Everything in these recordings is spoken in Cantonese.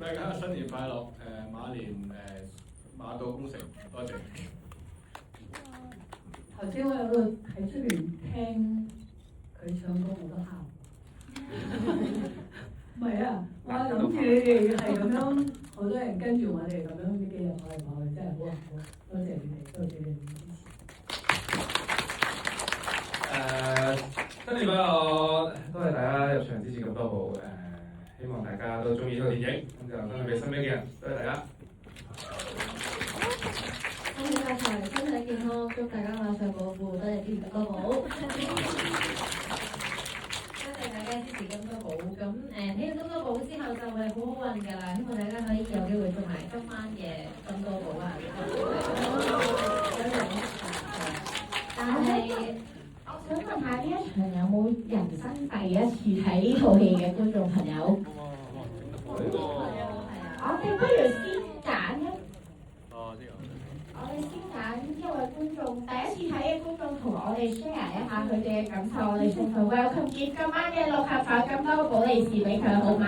大家新年快樂！馬年馬到功成，多謝。頭先我喺度喺出邊聽佢唱歌，我都喊。唔係啊，我諗住你哋係咁樣，好多人跟住我哋咁樣呢幾日跑嚟跑去，真係好啊好！多謝你哋，多謝你哋支持。新年快樂！多謝大家入場支持咁多部希望大家都中意呢個電影，咁就分享俾身邊嘅人。多謝大家。恭喜發財，身體健康，祝大家馬上暴富，多謝支持金多寶。多謝大家支持金多寶。咁睇完金多寶之後就會好好運㗎啦，希望大家可以有機會做埋今晚嘅金多寶啊！但係我想問下呢一場有冇人生第一次睇呢套戲嘅觀眾朋友？我哋不如先揀一。我哋先揀一位觀眾，第一次睇嘅觀眾同我哋 share 一下佢哋嘅感受，我哋送佢 welcome gift 今晚嘅6盒炒金多寶利是俾佢好嗎？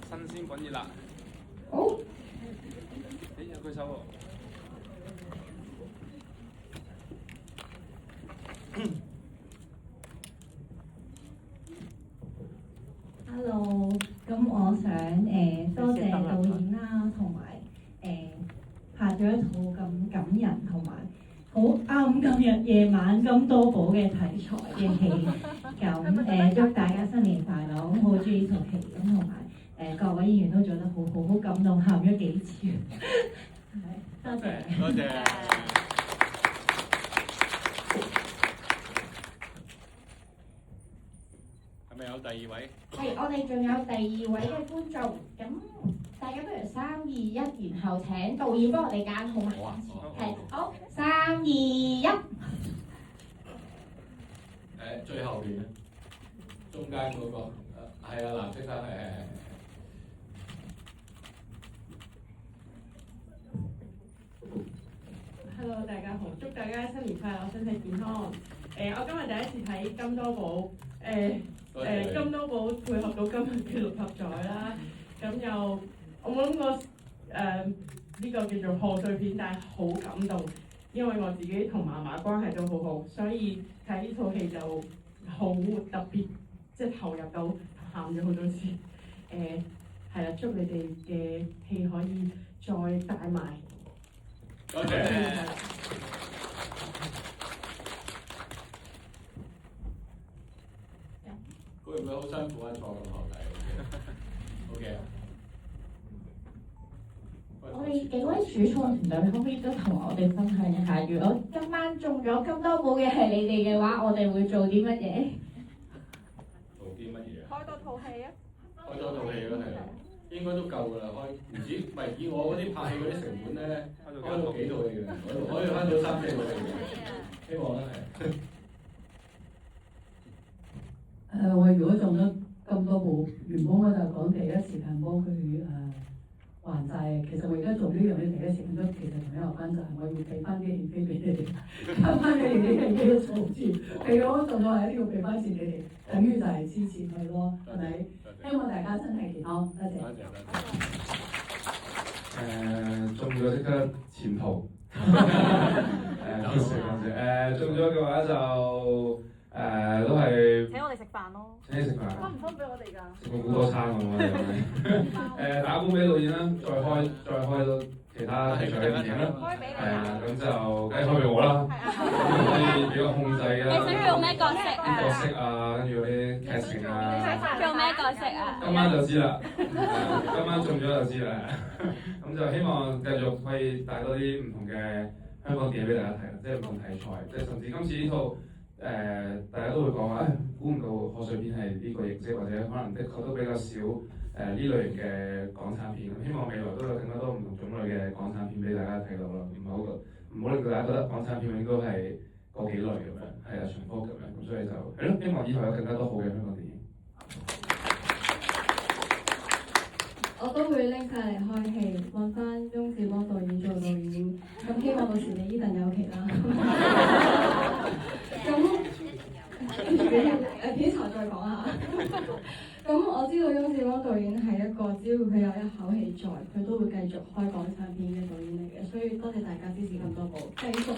新鮮滾熱辣。好。有舉手喎。Hello，咁我想多謝導演啦，同埋拍咗一套咁感人同埋好啱今日夜晚金多寶嘅題材嘅戲，咁祝大家新年快樂！咁好中意呢套戲，咁同埋各位演員都做得好好，好感動，喊咗幾次。多謝。多謝。係咪有第二位？係，我哋仲有第二位嘅觀眾，咁大家不如3、2、1，然後請導演幫我哋揀好嗎？好啊。係，好，3、2、1。最後邊咧，中間嗰個係啊，藍色衫係。Hello， 大家好，祝大家新年快樂，身體健康。我今日第一次睇金多寶，金多寶配合到今日嘅6合彩啦，咁又我冇諗過呢個叫做賀歲片，但係好感動，因為我自己同嫲嫲關係都好好，所以睇呢套戲就好特別，即係投入到喊咗好多次。係啦，祝你哋嘅戲可以再大賣。多謝。會唔會好辛苦啊？坐咁後底 ？OK。我哋幾位主創團隊可唔可以都同我哋分享一下？如果今晚中咗金多寶嘅係你哋嘅話，我哋會做啲乜嘢？做啲乜嘢？開多套戲啊！開多套戲咯，係啊，應該都夠㗎啦。開唔止，唔係以我嗰啲拍戲嗰啲成本咧，開到幾套戲嘅，可以翻到3、4套戲嘅。希望啦，係。我如果中咗咁多部，原本我就講第一時間幫佢還債。其實我而家做呢樣嘢第一時間都其實同你有關，就係我要俾翻啲戲飛俾你哋，俾翻你哋啲戲嘅數字。譬如我中咗係一定要俾翻錢你哋，等於就係支持佢咯，係咪？希望大家身體健康，多謝。中咗即刻潛逃。多謝。中咗嘅話就。都係請我哋食飯咯。請你食飯。分唔分俾我哋㗎？食過好多餐咁啊！打工俾導演啦，再開到其他題材嘅電影啦。開俾你。係啊，咁就梗係開俾我啦。可以俾我控制啊。你想做咩角色啊？角色啊，跟住嗰啲劇情啊。做咩角色啊？今晚就知啦。今晚中咗就知啦。咁就希望繼續可以帶多啲唔同嘅香港電影俾大家睇啦，即係唔同題材，即係甚至今次呢套。大家都會講話，估唔到賀歲片係呢個形式，或者可能的確都比較少呢類型嘅港產片。希望未來都有更加多唔同種類嘅港產片俾大家睇到啦，唔好令到大家覺得港產片應該係嗰幾類咁樣，係啊重複咁樣。咁所以就係咯，希望以後有更加多好嘅香港電影。我都會拎晒嚟開戲，揾翻翁子光導演做導演，咁希望到時你呢陣有期啦。咁片酬再講下。咁我知道翁子光導演係一個只要佢有一口氣在，佢都會繼續開港產片嘅導演嚟嘅，所以多謝大家支持咁多部，繼續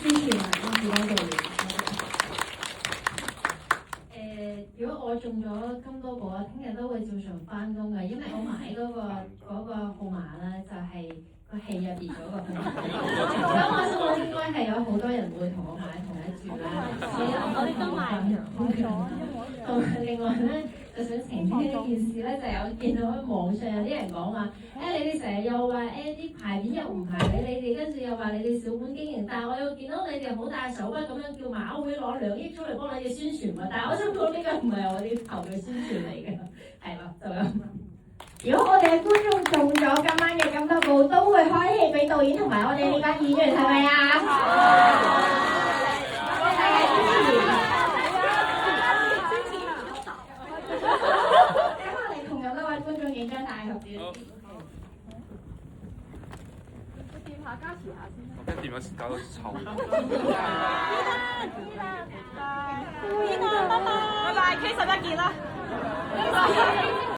支持埋翁子光導演。如果我中咗咁多部啊，聽日都會照常翻工嘅，因為我買嗰個號碼咧就係個戲入邊嗰個號碼。咁我相信應該係有好多人會同我買同一注啦，所以我哋都買咗。同埋另外咧，就想澄清一件事咧，就有見到喺網上有啲人講話，你哋成日又話啲排片又唔排俾你哋，跟住又話你哋小本經營，但係我又見到你哋好大手筆咁樣叫馬會攞2億出嚟幫你哋宣傳喎，但係我想講呢個唔係我哋投嘅宣傳嚟嘅，係啦，就咁。如果我哋嘅觀眾中咗今晚嘅咁多部，都會開戲俾導演同埋我哋呢班演員，係咪啊？多謝大家支持。咁我哋同咁多位觀眾影張大合照。掂下加持下先。我驚掂咗搞到臭。拜拜，K11見啦。